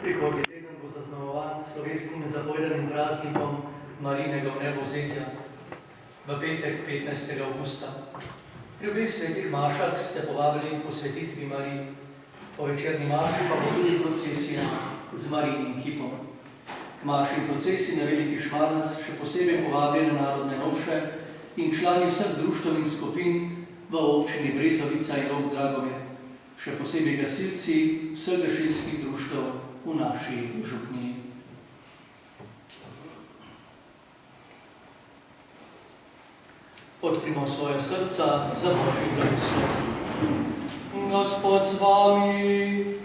Prihodnji teden bo zaznamovan slovesnim zapovedanim praznikom Marijinega vnebovzetja v petek 15. avgusta. Pri obeh svetih mašah ste povabili k posvetitvi Mariji. Po večerni maši pa bo tudi procesija z Marijinim kipom. K maši in procesiji na veliki Šmarnas še posebej povabljene narodne novše in člani vseh društev in skupin v občini Brezovica in Rok Dragovje, še posebej gasilci vseh gasilskih društev v naši župniji. Odprimo svoje srca za Božji blagoslov. Gospod z vami.